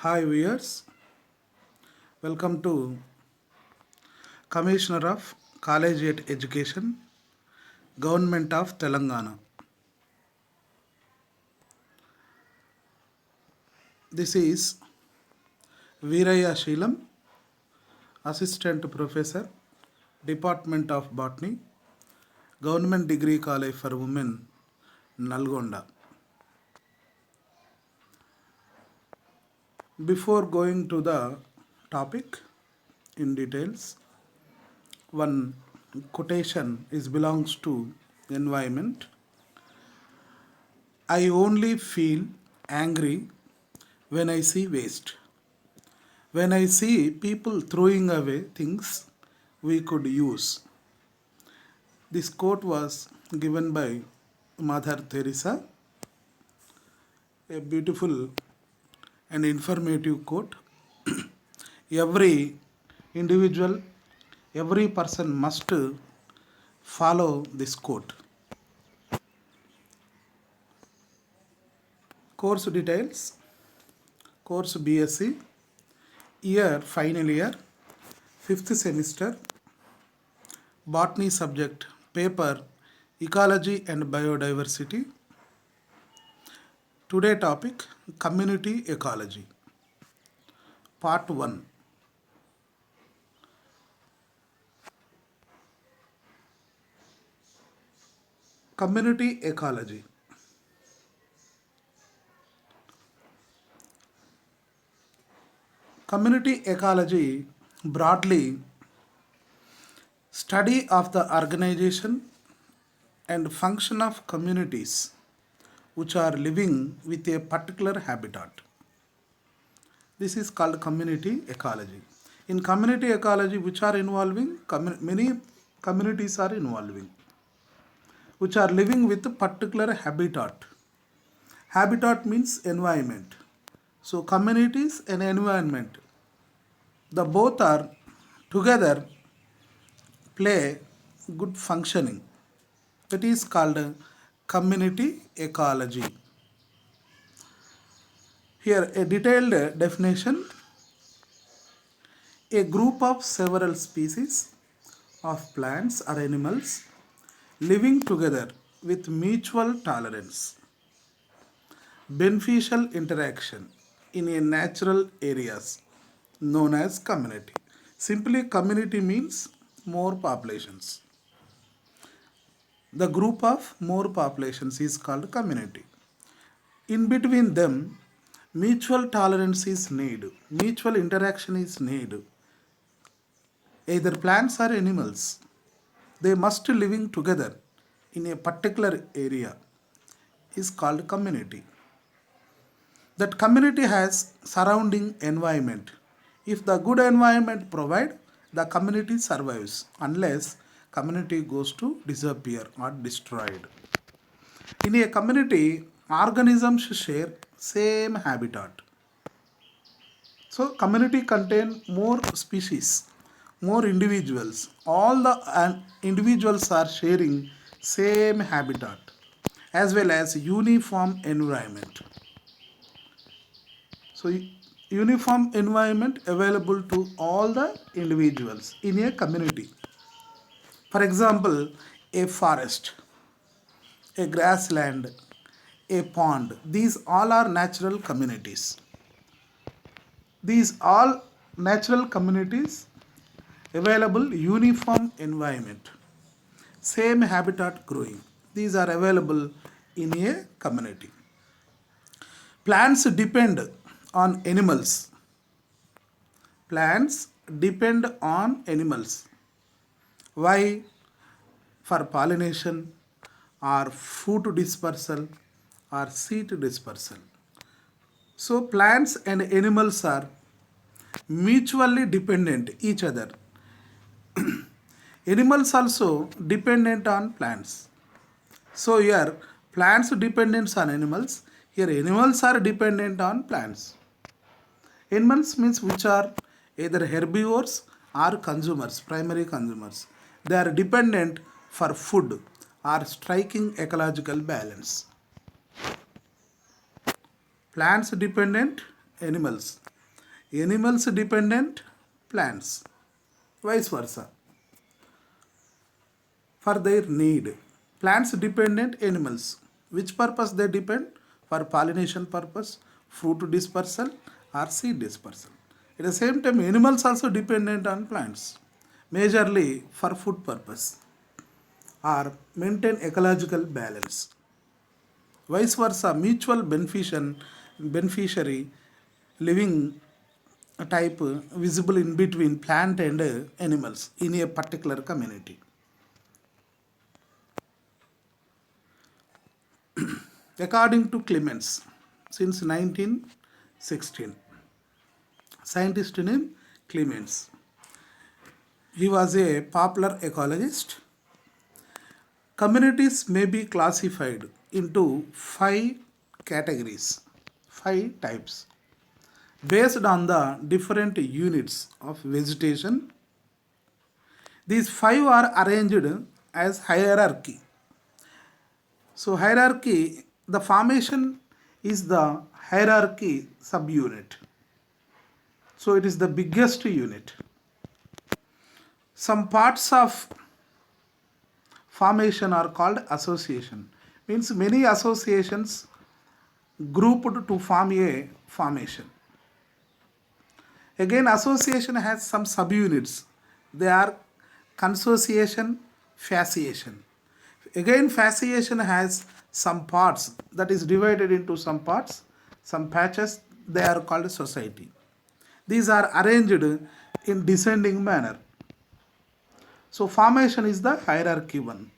Hi viewers, welcome to Commissioner of Collegiate Education, Government of Telangana. This is Veeraya Sheelam, Assistant Professor, Department of Botany, Government Degree College for Women, Nalgonda. Before going to the topic in details, one quotation is belongs to environment. I only feel angry when I see waste. When I see people throwing away things we could use. This quote was given by Mother Teresa, a beautiful and informative quote. Every individual, every person must follow this quote. Course details: course BSc, year final year, 5th semester, botany subject, paper ecology and biodiversity. Today topic community ecology. Part 1. Community ecology. Community ecology broadly study of the organization and function of communities which are living with a particular habitat. This is called community ecology. In community ecology, which are involving, many communities are involving, which are living with a particular habitat. Habitat means environment. So communities and environment, the both are together play good functioning. That is called community ecology. Here a detailed definition: a group of several species of plants or animals living together with mutual tolerance, beneficial interaction in a natural areas known as community. Simply community means more populations. The group of more populations is called community. In between them, mutual tolerance is needed, mutual interaction is needed. Either plants or animals, they must living together in a particular area is called community. That community has surrounding environment. If the good environment provide, the community survives, unless community goes to disappear or destroyed. In a community, organisms share same habitat. So community contain more species, more individuals. All the individuals are sharing same habitat as well as uniform environment. So uniform environment available to all the individuals in a community. For example, a forest, a grassland, a pond. These all are natural communities. These all natural communities available uniform environment, same habitat growing. These are available in a community. Plants depend on animals. Plants depend on animals. Why? For pollination or food dispersal or seed dispersal. So plants and animals are mutually dependent each other. Animals also dependent on plants. So here plants dependence on animals. Here animals are dependent on plants. Animals means which are either herbivores or consumers, primary consumers. They are dependent for food or striking ecological balance. plants dependent animals, animals dependent plants, vice versa. For their need, plants dependent animals, which purpose they depend? For pollination purpose, fruit dispersal or seed dispersal. At the same time, animals also dependent on plants, majorly for food purpose or maintain ecological balance. Vice versa, mutual beneficiary living type visible in between plant and animals in a particular community. According to Clements, since 1916, scientist named Clements, he was a popular ecologist. Communities may be classified into 5 categories, 5 types, based on the different units of vegetation. These 5 are arranged as hierarchy. So hierarchy, the formation is the hierarchy subunit. So it is the biggest unit. Some parts of formation are called association. Means many associations grouped to form a formation. Again, association has some subunits. They are consociation, fasciation. Again, fasciation has some parts that is divided into some parts, some patches. They are called society. These are arranged in descending manner. So formation is the hierarchy one.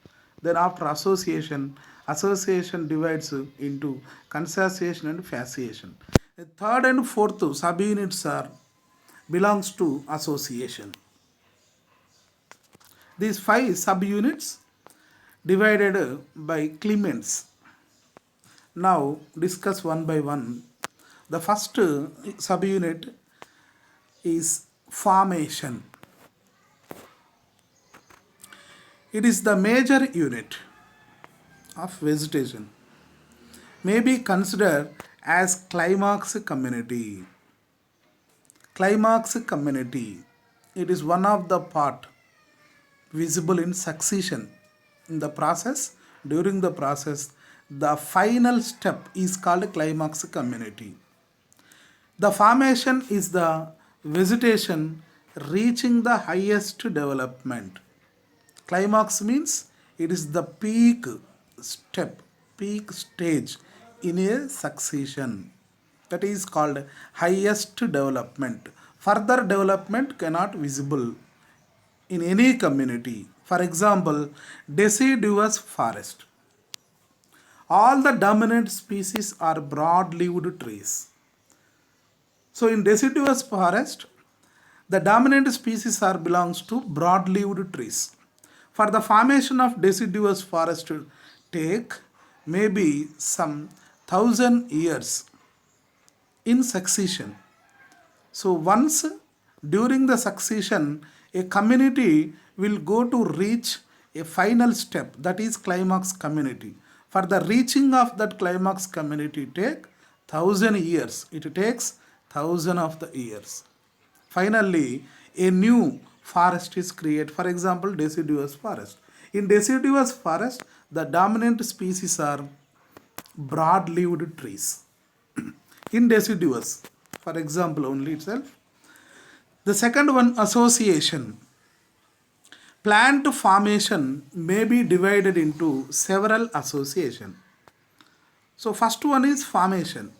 Then after association, association divides into consociation and fasciation. The third and fourth subunits are belongs to association. These 5 subunits divided by Clements. Now discuss one by one. The first subunit is formation. It is the major unit of vegetation. May be considered as climax community. Climax community. It is one of the part visible in succession. In the process, during the process, the final step is called climax community. The formation is the vegetation reaching the highest development. Climax means it is the peak step, peak stage in a succession. That is called highest development. Further development cannot visible in any community. For example, deciduous forest. All the dominant species are broad-leaved trees. So in deciduous forest, the dominant species are belongs to broad-leaved trees. For the formation of deciduous forest to take maybe some 1,000 years in succession. So once during the succession, a community will go to reach a final step, that is climax community. For the reaching of that climax community take 1,000 years. It takes 1,000 of the years. Finally, a new forest is created. For example, deciduous forest. In deciduous forest, the dominant species are broad-leaved trees. In deciduous, for example, only itself. The second one, association. Plant formation may be divided into several association. So first one is formation.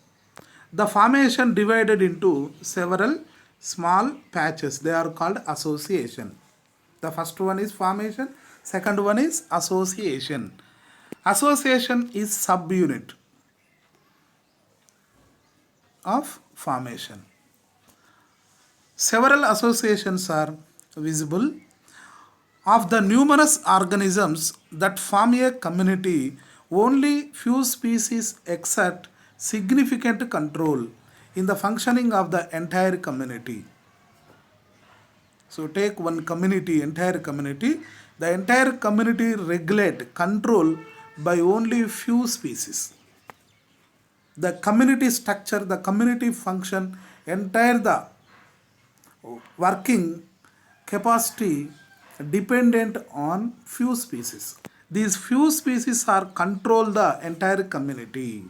The formation divided into several small patches. They are called association. The first one is formation. Second one is association. Association is subunit of formation. Several associations are visible. Of the numerous organisms that form a community, only few species exert significant control in the functioning of the entire community. So take one community, entire community. The entire community regulate, control by only few species. the community structure, the community function, entire the working capacity dependent on few species. These few species are control the entire community.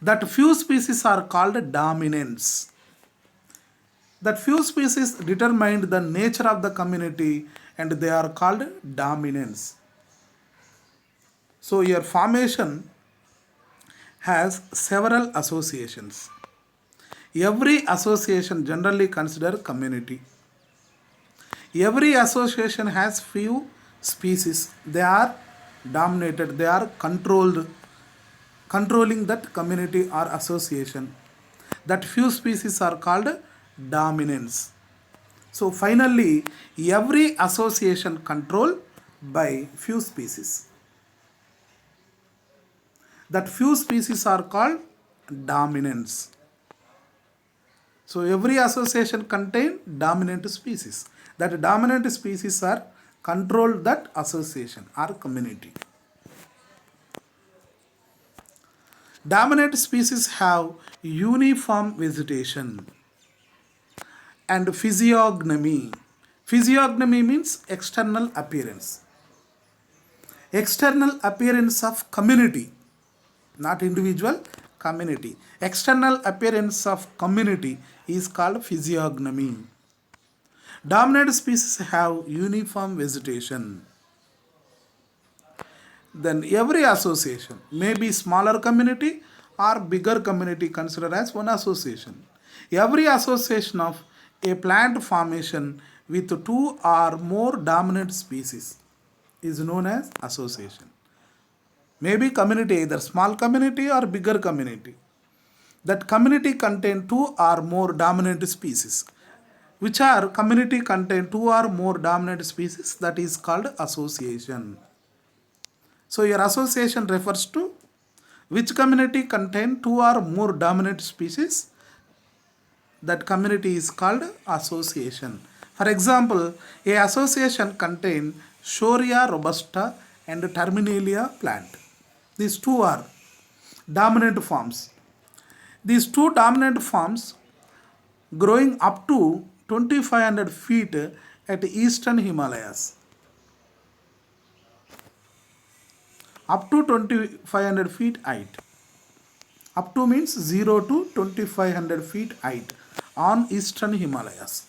That few species are called dominants. That few species determined the nature of the community and they are called dominants. So your formation has several associations. Every association generally considered community. Every association has few species. They are dominated, they are controlling that community or association. That few species are called dominants. So finally, every association controlled by few species. That few species are called dominants. So every association contain dominant species. That dominant species are control that association or community. Dominant species have uniform vegetation and physiognomy. Physiognomy means external appearance. External appearance of community, not individual, community. External appearance of community is called physiognomy. Dominant species have uniform vegetation. Then every association may be smaller community or bigger community considered as one association. Every association of a plant formation with two or more dominant species is known as association. Maybe community, either small community or bigger community. That community contain two or more dominant species. Which are community contain two or more dominant species, that is called association. So your association refers to which community contain two or more dominant species. That community is called association. For example, a association contain Shorea robusta and Terminalia plant. These two are dominant forms. These two dominant forms growing up to 2500 feet at eastern Himalayas. Up to 2500 feet height. Up to means 0 to 2500 feet height on eastern Himalayas.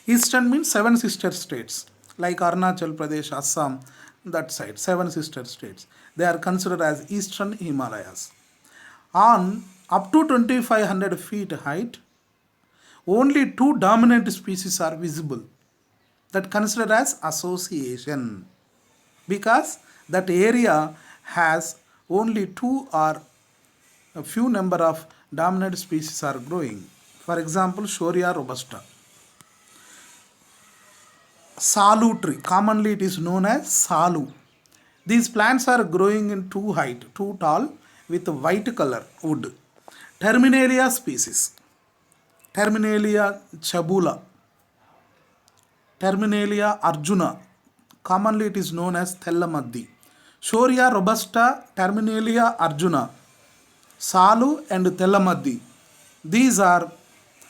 Eastern means seven sister states like Arunachal Pradesh, Assam, that side, seven sister states. They are considered as eastern Himalayas. On up to 2500 feet height, only two dominant species are visible. That considered as association, because that area has only two or a few number of dominant species are growing. For example, Shorea robusta. Salu tree, commonly it is known as salu. These plants are growing in two height, too tall, with white color wood. Terminalia species. Terminalia chabula. Terminalia arjuna. Commonly it is known as Tellamaddi. Shorea robusta, Terminalia arjuna, Salu and Tellamaddi. These are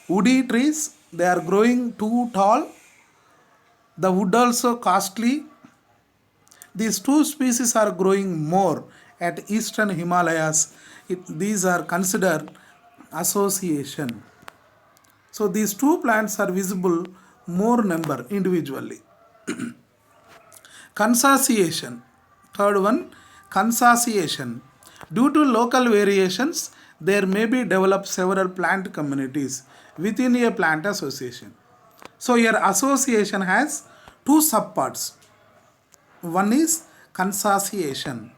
woody trees. They are growing too tall. The wood also costly. These two species are growing more at eastern Himalayas. These are considered association. So these two plants are visible more number individually. Consociation. Third one, consociation. Due to local variations, there may be developed several plant communities within a plant association. So your association has two subparts. One is consociation.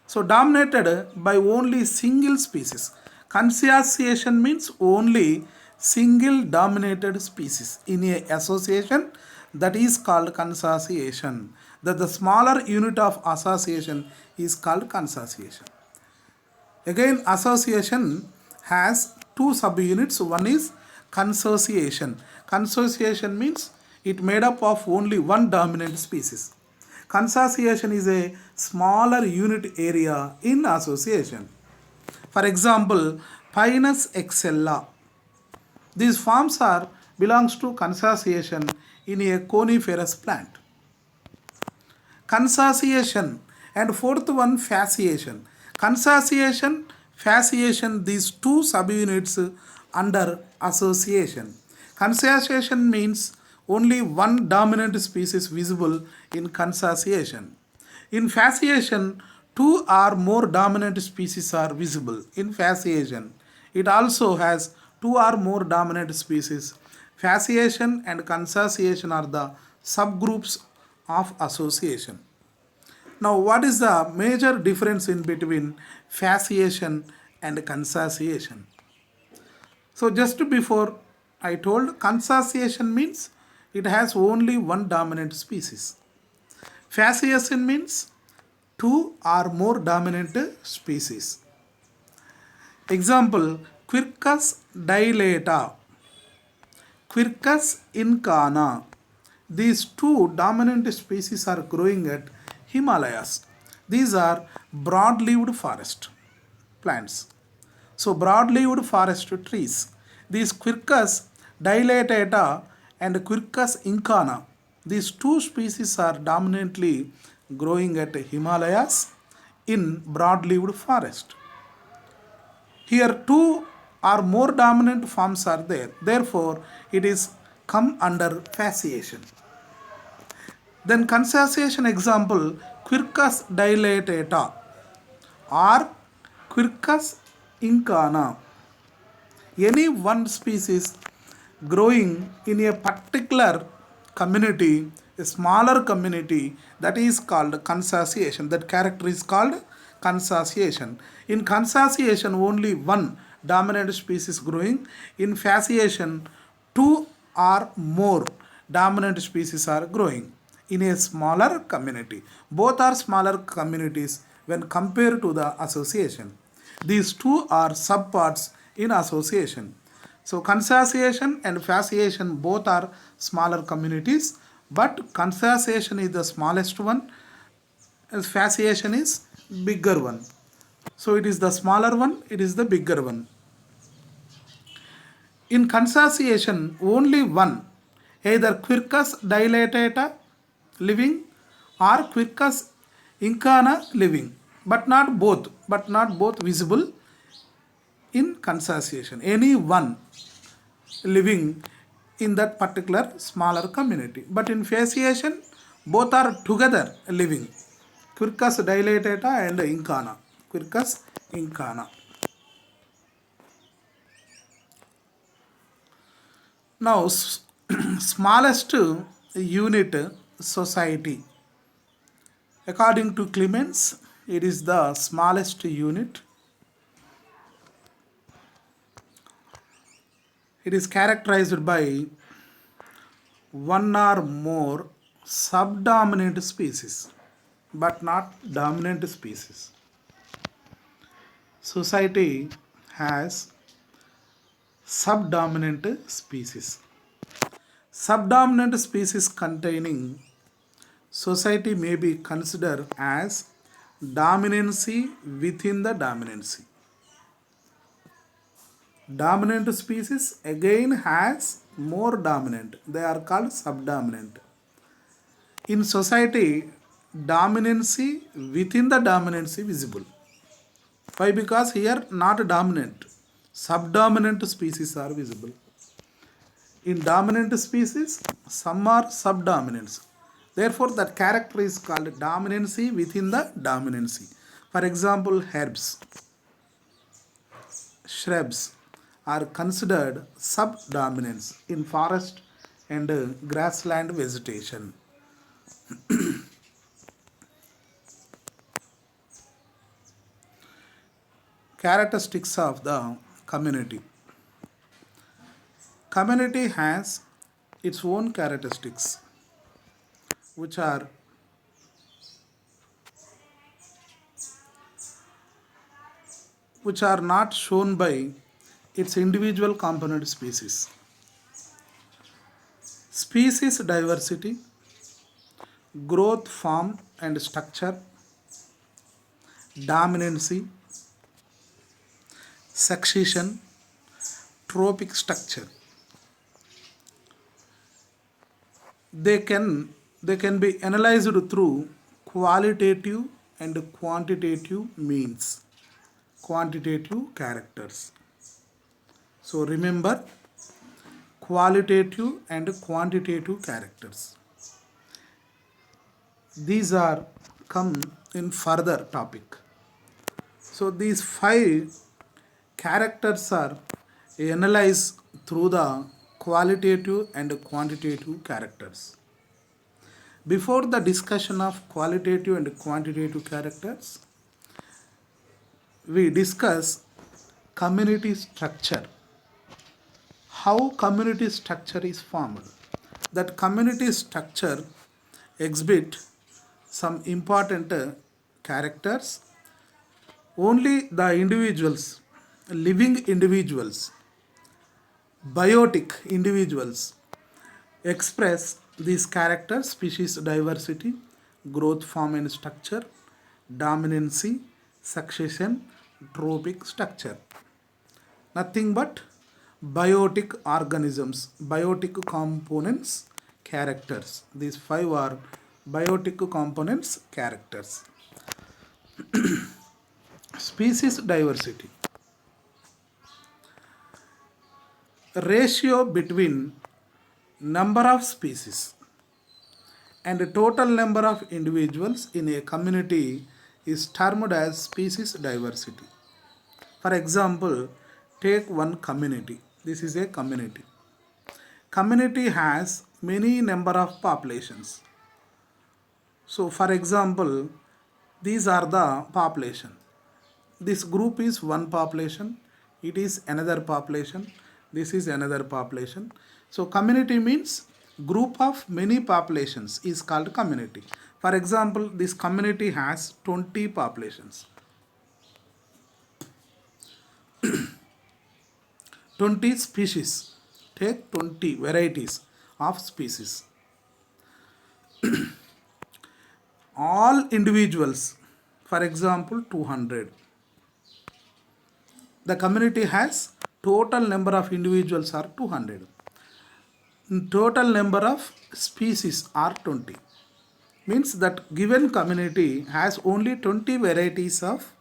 So dominated by only single species. Consociation means only single dominated species in a association, that is called consociation. That the smaller unit of association is called consociation. Again, association has two subunits. One is consociation. Consociation means it made up of only one dominant species. Consociation is a smaller unit area in association. For example, Pinus excella. These forms are belongs to consociation in a coniferous plant. Consociation and fourth one fasciation. Consociation, fasciation, these two subunits under association. Consociation means only one dominant species visible in consociation. In fasciation, two or more dominant species are visible in fasciation. It also has two or more dominant species. Fasciation and consociation are the subgroups of association. Now, what is the major difference in between fasciation and consociation? So, just before I told, consociation means it has only one dominant species. Fasciation means two or more dominant species. Example, Quercus dilata, Quercus incana. These two dominant species are growing at Himalayas. These are broad-leaved forest plants. So broad-leaved forest trees. These Quercus dilatata and Quercus incana, these two species are dominantly growing at Himalayas in broad-leaved forest. Here two or more dominant forms are there. Therefore, it is come under fasciation. Then consociation example, Quercus dilatata or Quercus incana. Any one species growing in a particular community, a smaller community, that is called consociation. That character is called consociation. In consociation, only one dominant species growing. In fasciation, two or more dominant species are growing in a smaller community. Both are smaller communities when compared to the association. These two are subparts in association. So consociation and fasciation both are smaller communities, but consociation is the smallest one, and fasciation is bigger one. So it is the smaller one, it is the bigger one. In consociation, only one, either Quercus dilatata living or Quercus incana living, but not both visible in consociation. Any one living in that particular smaller community. But in fasciation, both are together living. Quercus dilatata and incana. Quercus incana. Now, smallest unit society. According to Clemens, it is the smallest unit. It is characterized by one or more subdominant species, but not dominant species. Society has subdominant species. Subdominant species containing society may be considered as dominancy within the dominancy. Dominant species again has more dominant. They are called subdominant. In society, dominancy within the dominancy visible. Why? Because here not dominant. Subdominant species are visible. In dominant species, some are subdominants. Therefore, that character is called dominancy within the dominancy. For example, herbs, shrubs are considered subdominants in forest and grassland vegetation. Characteristics of the community. Community has its own characteristics, which are not shown by its individual component species. Species diversity, growth, form and structure, dominancy, succession, trophic structure. They can be analyzed through qualitative and quantitative means, quantitative characters. So remember, qualitative and quantitative characters. These are come in further topic. So these five characters are analyzed through the qualitative and quantitative characters. Before the discussion of qualitative and quantitative characters, we discuss community structure. How community structure is formed. That community structure exhibit some important characters. Only the individuals, living individuals, biotic individuals express these characters: species diversity, growth form and structure, dominancy, succession, trophic structure. Nothing but biotic organisms, biotic components, characters. These five are biotic components, characters. Species diversity. Ratio between number of species and the total number of individuals in a community is termed as species diversity. For example, take one community. This is a community. Community has many number of populations. So for example, these are the population. This group is one population, it is another population, this is another population. So community means group of many populations is called community. For example, this community has 20 populations. 20 species. Take 20 varieties of species. All individuals, for example, 200. The community has total number of individuals are 200. Total number of species are 20. Means that given community has only 20 varieties of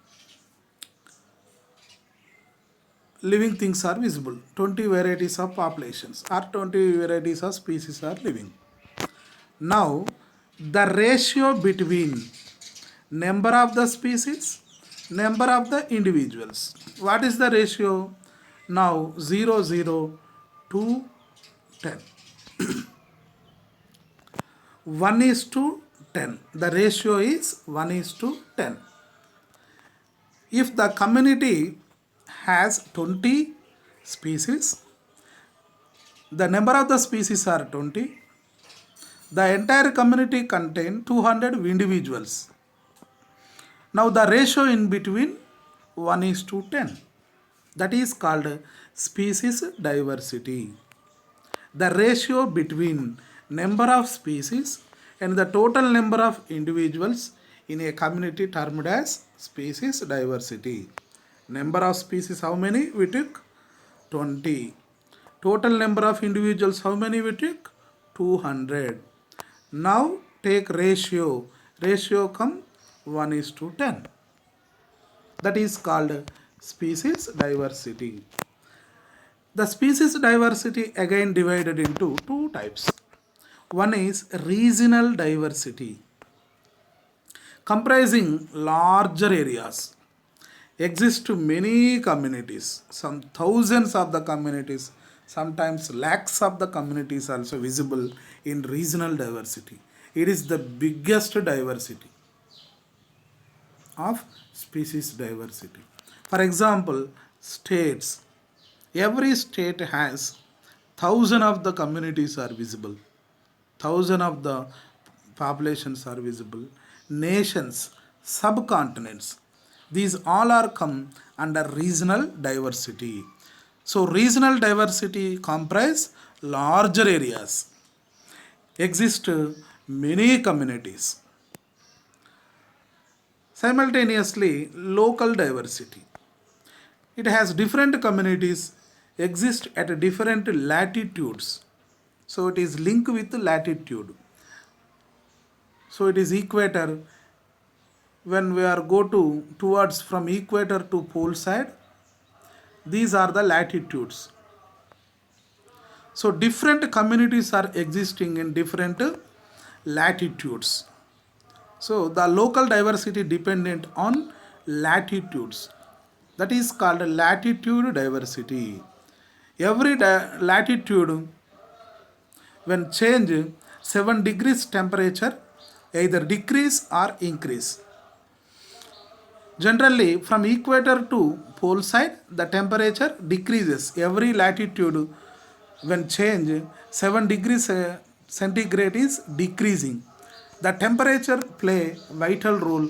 living things are visible. 20 varieties of populations or 20 varieties of species are living. Now, the ratio between number of the species, number of the individuals. What is the ratio? Now 0, 0 to 10. 1 is to 10. The ratio is 1 is to 10. If the community has 20 species, the number of the species are 20. The entire community contains 200 individuals. Now the ratio in between 1 is to 10. That is called species diversity. The ratio between number of species and the total number of individuals in a community termed as species diversity. Number of species, how many we took? 20. Total number of individuals, how many we took? 200. Now take ratio. Ratio come 1 is to 10. That is called species diversity. The species diversity again divided into two types. One is regional diversity, comprising larger areas. Exist many communities, some thousands of the communities, sometimes lakhs of the communities also visible in regional diversity. It is the biggest diversity of species diversity. For example, states. Every state has thousand of the communities are visible. Thousand of the populations are visible. Nations, subcontinents. These all are come under regional diversity. So regional diversity comprise larger areas. Exist many communities. Simultaneously, local diversity. It has different communities exist at different latitudes. So it is linked with latitude. So it is equator. When we are go to towards from equator to pole side, these are the latitudes. So different communities are existing in different latitudes. So the local diversity dependent on latitudes. That is called latitude diversity. Every latitude when change 7 degrees temperature either decrease or increase. Generally from equator to pole side the temperature decreases. Every latitude when change 7 degrees centigrade is decreasing. The temperature play vital role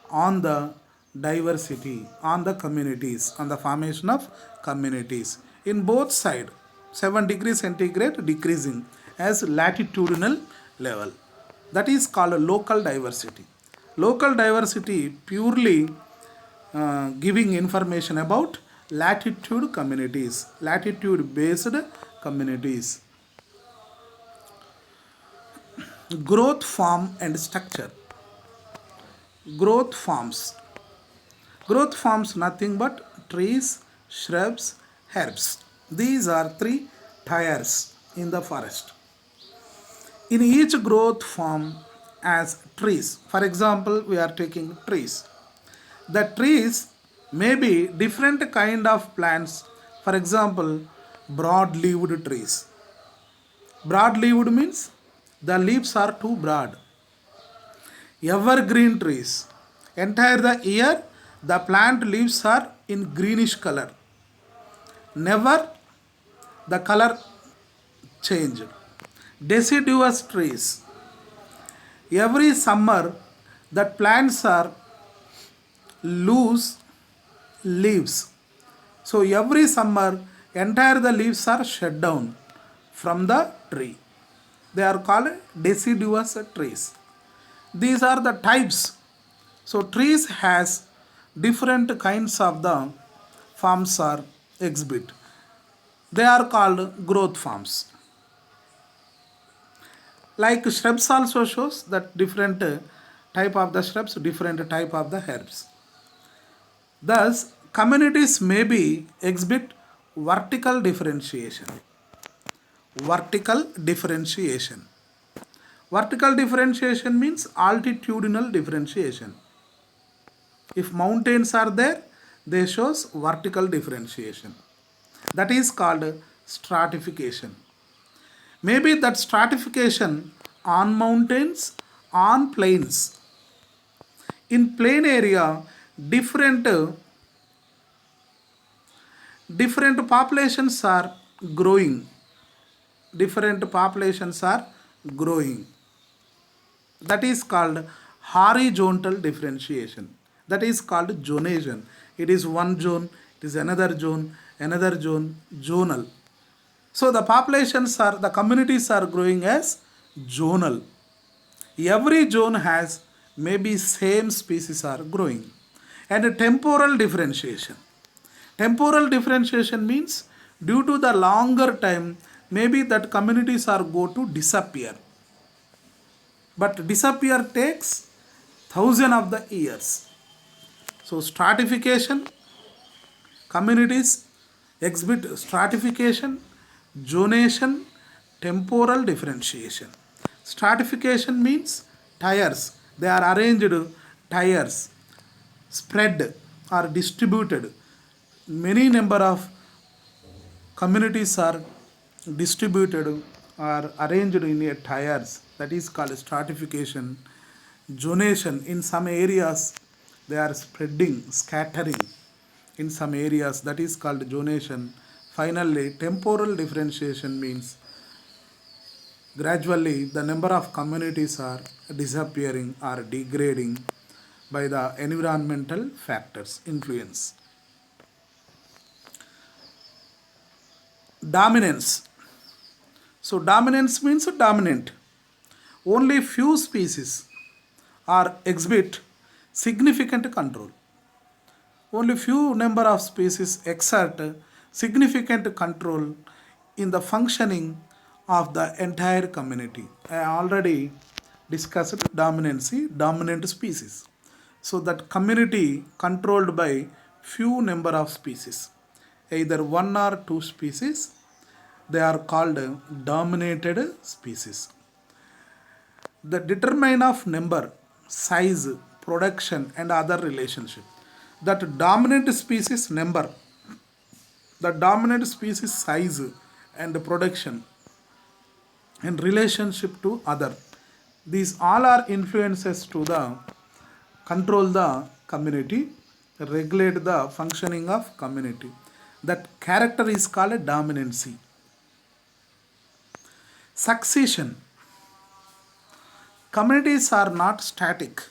on the diversity, on the communities, on the formation of communities. In both side, 7 degrees centigrade decreasing as latitudinal level. That is called local diversity. Local diversity purely giving information about latitude communities, latitude based communities. Growth form and structure. Growth forms. Growth forms nothing but trees, shrubs, herbs. These are three tiers in the forest. In each growth form as trees, for example, we are taking trees. The trees may be different kind of plants. For example, broad-leaved trees. Broad-leaved means the leaves are too broad. Evergreen trees. Entire the year, the plant leaves are in greenish color. Never the color change. Deciduous trees. Every summer, the plants are lose leaves. So every summer, entire the leaves are shut down from the tree. They are called deciduous trees. These are the types. So trees has different kinds of the forms are exhibit. They are called growth forms. Like shrubs also shows that different type of the shrubs, different type of the herbs. Thus, communities may be exhibit vertical differentiation. Vertical differentiation. Vertical differentiation means altitudinal differentiation. If mountains are there, they shows vertical differentiation. That is called stratification. Maybe that stratification on mountains, on plains. In plain area, different populations are growing. Different populations are growing. That is called horizontal differentiation. That is called zonation. It is one zone, it is another zone, zonal. So the populations are, the communities are growing as zonal. Every zone has maybe same species are growing. And temporal differentiation. Temporal differentiation means due to the longer time, maybe that communities are go to disappear. But disappear takes thousand of the years. So stratification, communities exhibit stratification, zonation, temporal differentiation. Stratification means tiers. They are arranged tiers, spread or distributed. Many number of communities are distributed or arranged in a tiers. That is called stratification. Zonation, in some areas they are spreading, scattering in some areas, that is called zonation. Finally, temporal differentiation means gradually the number of communities are disappearing or degrading by the environmental factors influence. Dominance. So dominance means dominant. Only few species are exhibit significant control. Only few number of species exert significant control in the functioning of the entire community. I already discussed dominancy, dominant species. So that community controlled by few number of species, either one or two species, they are called dominated species. The determine of number, size, production and other relationship. That dominant species number, the dominant species size and production and relationship to other. These all are influences to the control the community, regulate the functioning of community. That character is called dominancy. Succession. Communities are not static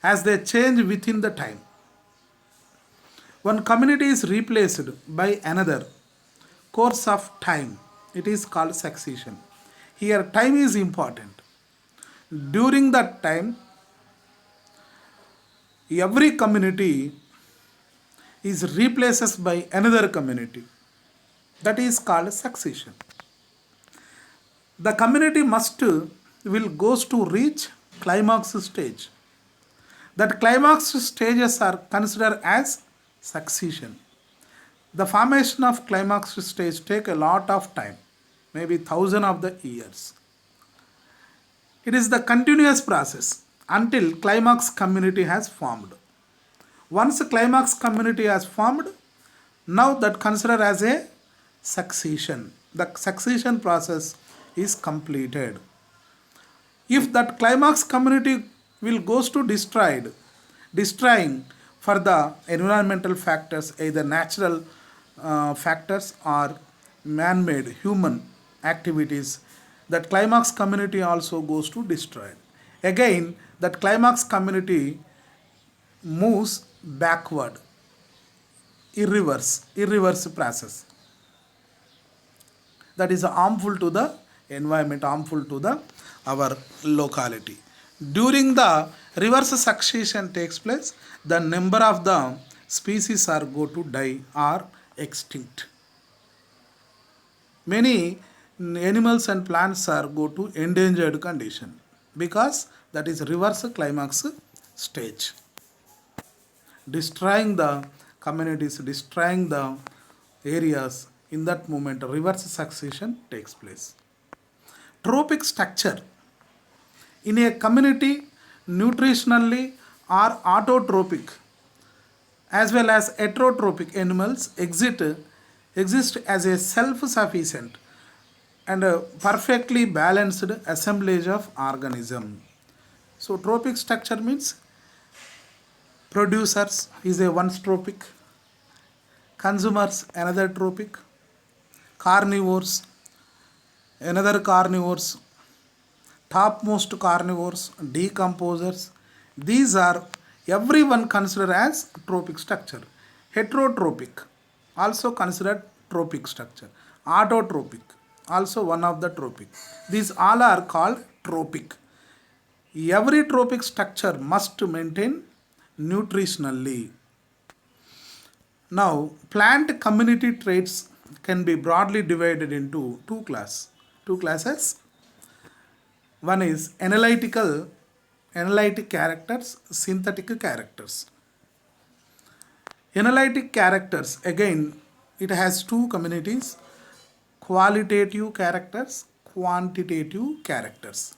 as they change within the time. One community is replaced by another course of time. It is called succession. Here time is important. During that time, every community is replaced by another community. That is called succession. The community must will goes to reach climax stage. That climax stages are considered as succession. The formation of climax stage take a lot of time, maybe thousand of the years. It is the continuous process until climax community has formed. Once a climax community has formed, now that considered as a succession. The succession process is completed. If that climax community will goes to destroying for the environmental factors, either natural factors or man-made human activities, that climax community also goes to destroyed. Again, that climax community moves backward, irreverse process. That is harmful to the environment, harmful to the our locality. During the reverse succession takes place, the number of the species are go to die or extinct. Many animals and plants are go to endangered condition because that is reverse climax stage. Destroying the communities, destroying the areas, in that moment reverse succession takes place. Trophic structure. In a community, nutritionally or autotrophic as well as heterotrophic animals exist as a self-sufficient and a perfectly balanced assemblage of organism. So trophic structure means producers is a one trophic, consumers another trophic, carnivores another carnivores, topmost carnivores, decomposers. These are everyone considered as trophic structure. Heterotrophic also considered trophic structure. Autotrophic also one of the trophic. These all are called trophic. Every trophic structure must maintain nutritionally. Now, plant community traits can be broadly divided into two classes. One is analytic characters, synthetic characters. Analytic characters, again, it has two communities, qualitative characters, quantitative characters.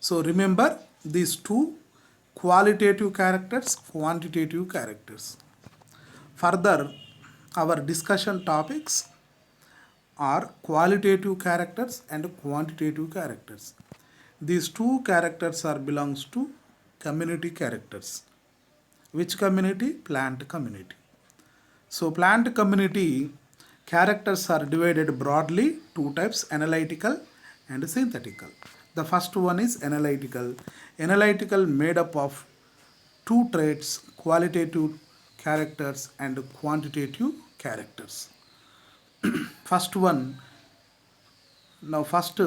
So remember these two, qualitative characters, quantitative characters. Further, our discussion topics are qualitative characters and quantitative characters. These two characters are belongs to community characters. Which community? Plant community. So plant community characters are divided broadly two types, analytical and synthetical. The first one is analytical. Analytical made up of two traits, qualitative characters and quantitative characters. First one, now first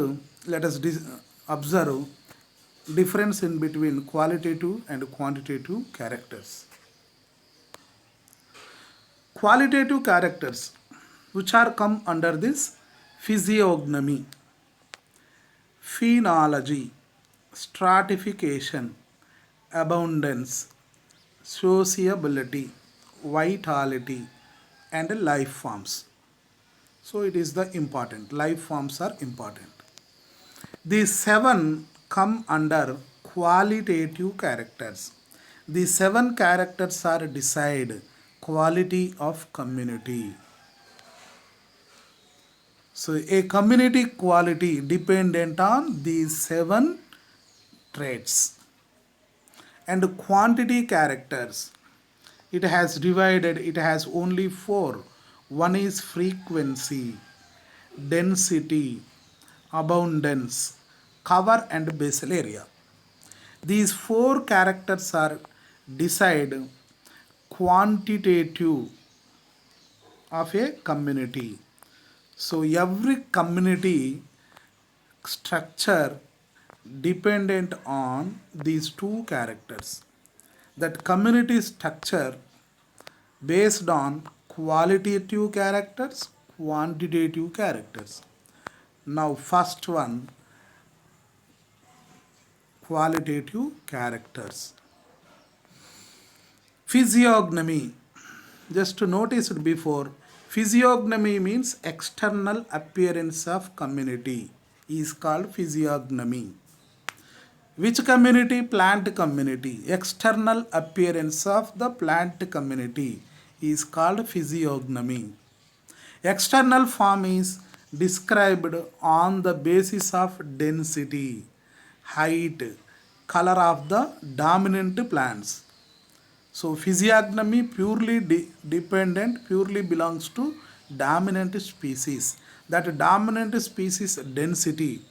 let us observe difference in between qualitative and quantitative characters. Qualitative characters which are come under this physiognomy, phenology, stratification, abundance, sociability, vitality, and life forms. So it is the important. Life forms are important. These seven come under qualitative characters. These seven characters are decide quality of community. So a community quality dependent on these seven traits. And quantity characters, it has divided, it has only four. One is frequency, density, abundance, cover and basal area. These four characters are decide quantitative of a community. So every community structure dependent on these two characters. That community structure based on qualitative characters, quantitative characters. Now first one, qualitative characters. Physiognomy. Just to notice it before, physiognomy means external appearance of community is called physiognomy. Which community? Plant community. External appearance of the plant community is called physiognomy. External form is described on the basis of density, height, color of the dominant plants. So physiognomy purely purely belongs to dominant species. That dominant species density,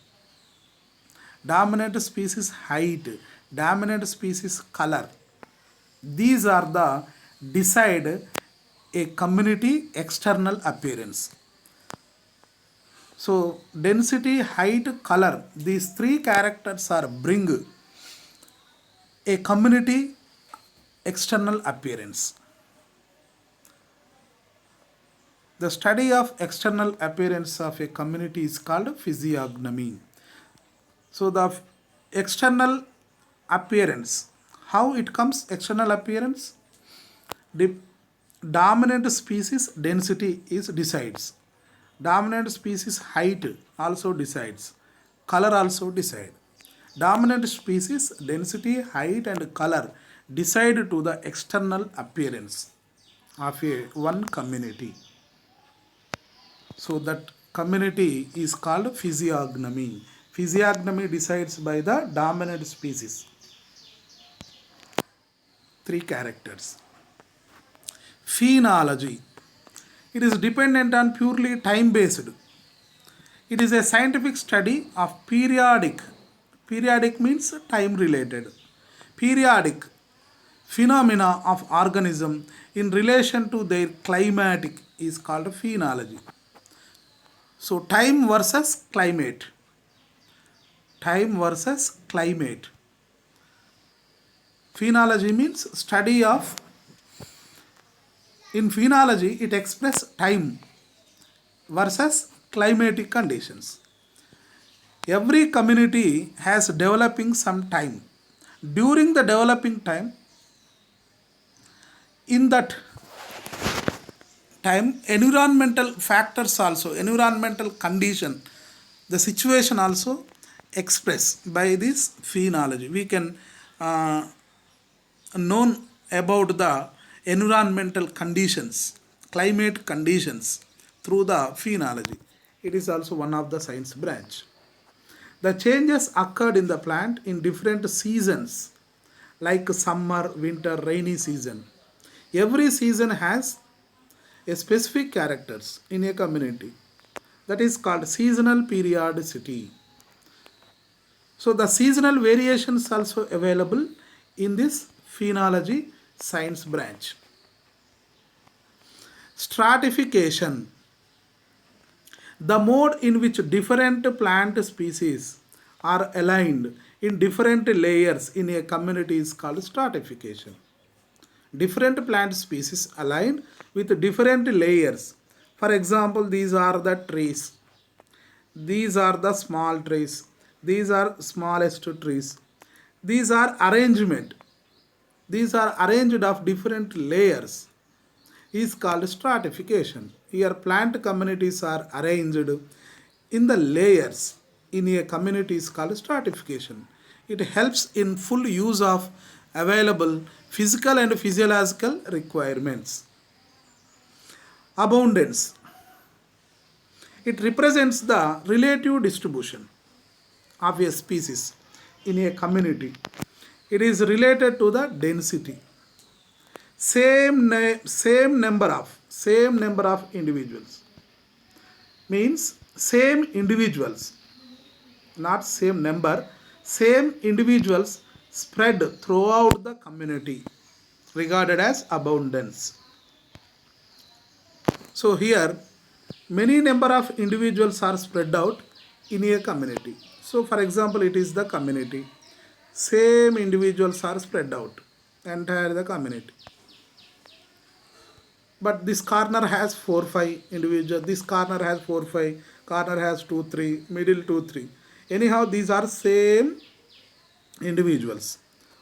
dominant species height, dominant species color. These are the decide a community external appearance. So density, height, color, these three characters are bring a community external appearance. The study of external appearance of a community is called physiognomy. So the external appearance, how it comes external appearance? The dominant species density is decides. Dominant species height also decides. Color also decide. Dominant species density, height and color decide to the external appearance of a one community. So that community is called physiognomy. Physiognomy decides by the dominant species. Three characters. Phenology. It is dependent on purely time based. It is a scientific study of periodic. Periodic means time related. Periodic phenomena of organism in relation to their climatic is called phenology. So time versus climate. Time versus climate. Phenology means study of. In phenology, it expresses time versus climatic conditions. Every community has developing some time. During the developing time, in that time, environmental factors also, environmental condition, the situation also expressed by this phenology. We can know about the environmental conditions, climate conditions through the phenology. It is also one of the science branch. The changes occurred in the plant in different seasons like summer, winter, rainy season. Every season has a specific characters in a community. That is called seasonal periodicity. So the seasonal variations also available in this phenology science branch. Stratification. The mode in which different plant species are aligned in different layers in a community is called stratification. Different plant species aligned with different layers. For example, these are the trees. These are the small trees. These are smallest trees. These are arrangement. These are arranged of different layers is called stratification. Here plant communities are arranged in the layers in a community is called stratification. It helps in full use of available physical and physiological requirements. Abundance. It represents the relative distribution of a species in a community. It is related to the density. Same number of individuals means same individuals, not same number, same individuals spread throughout the community regarded as abundance. So here many number of individuals are spread out in a community. So for example, it is the community. Same individuals are spread out entire the community. But this corner has 4-5 individuals, this corner has 4-5, corner has 2-3, middle 2-3. Anyhow, these are same individuals.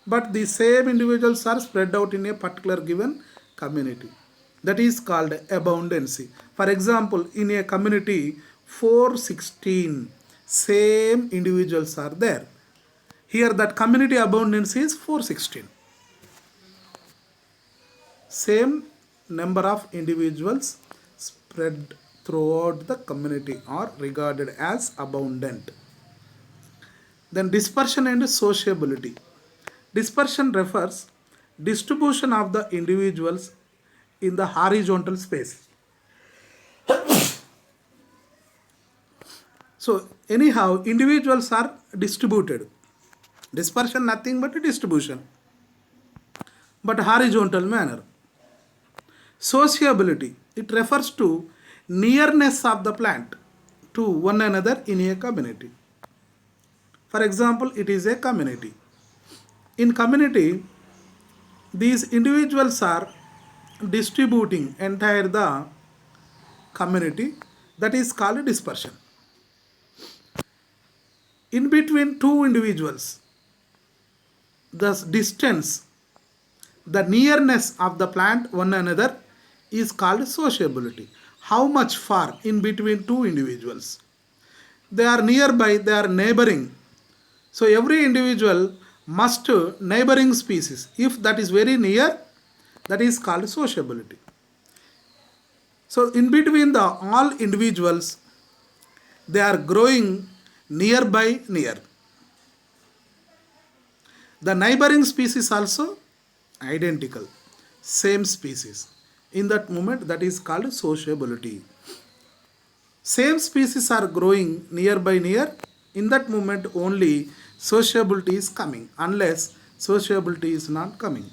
But the same individuals are spread out in a particular given community. That is called abundancy. For example, in a community, 416 same individuals are there. Here that community abundance is 416. Same number of individuals spread throughout the community are regarded as abundant. Then dispersion and sociability. Dispersion refers distribution of the individuals in the horizontal space. So anyhow, individuals are distributed. Dispersion nothing but distribution, but horizontal manner. Sociability, it refers to nearness of the plant to one another in a community. For example, it is a community. In community, these individuals are distributing entire the community, that is called dispersion. In between two individuals, the distance, the nearness of the plant one another is called sociability. How much far in between two individuals? They are nearby, they are neighboring. So every individual must neighboring species. If that is very near, that is called sociability. So in between the all individuals, they are growing near by near. The neighboring species also identical, same species. In that moment, that is called sociability. Same species are growing near by near. In that moment only sociability is coming, unless sociability is not coming.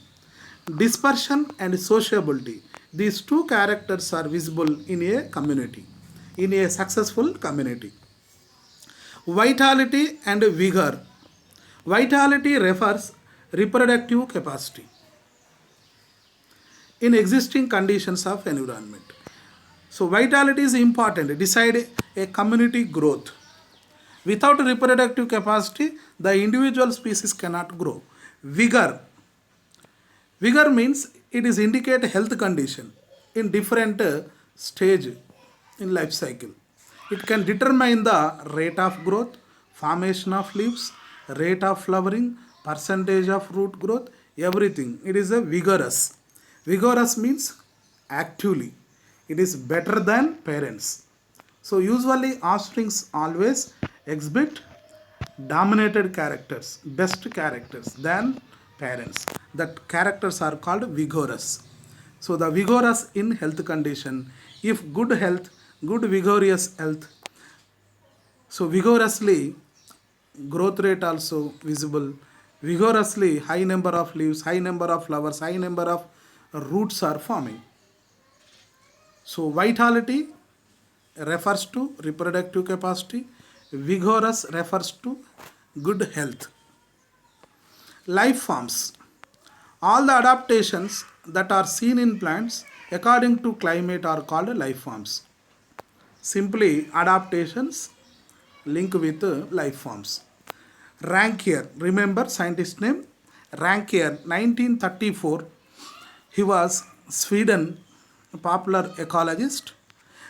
Dispersion and sociability, these two characters are visible in a community, in a successful community. Vitality and vigor. Vitality refers reproductive capacity in existing conditions of environment. So vitality is important, decide a community growth. Without reproductive capacity, the individual species cannot grow. Vigor. Vigor means it is indicate health condition in different stage in life cycle. It can determine the rate of growth, formation of leaves, rate of flowering, percentage of root growth, everything. It is a vigorous. Vigorous means actively. It is better than parents. So usually offsprings always exhibit dominated characters, best characters than parents. That characters are called vigorous. So the vigorous in health condition, if good health, good vigorous health, so vigorously growth rate also visible, vigorously high number of leaves, high number of flowers, high number of roots are forming. So vitality refers to reproductive capacity, vigorous refers to good health. Life forms. All the adaptations that are seen in plants according to climate are called life forms. Simply adaptations link with life forms. Rankyer, remember scientist name? Rankyer, 1934. He was Sweden popular ecologist.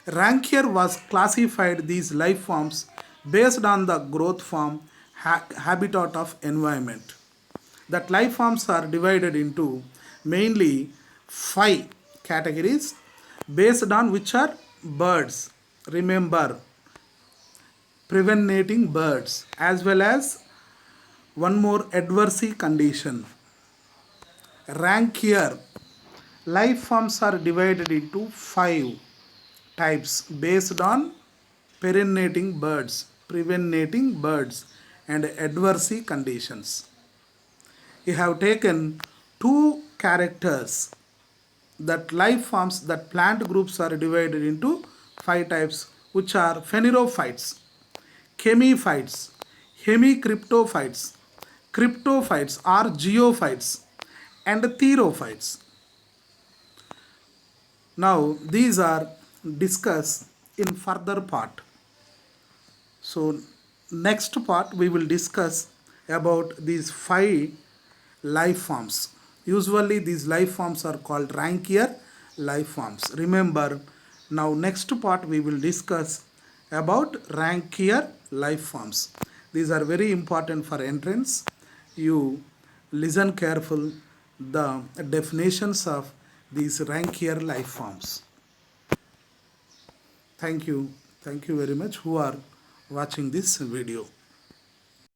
Rankyer was classified these life forms based on the growth form habitat of environment. That life forms are divided into mainly 5 categories based on which are birds. Remember, preventing birds, as well as one more adverse condition. Rank here. Life forms are divided into 5 types based on preventing birds, and adverse conditions. You have taken 2 characters that life forms, that plant groups are divided into 5 types, which are phanerophytes, chemiphytes, hemicryptophytes, cryptophytes or geophytes, and therophytes. Now these are discussed in further part. So next part we will discuss about these 5 life forms. Usually these life forms are called Rankyer life forms. Remember, now next part we will discuss about Rankyer life forms. These are very important for entrance. You listen careful the definitions of these Rankyer life forms. Thank you very much who are watching this video.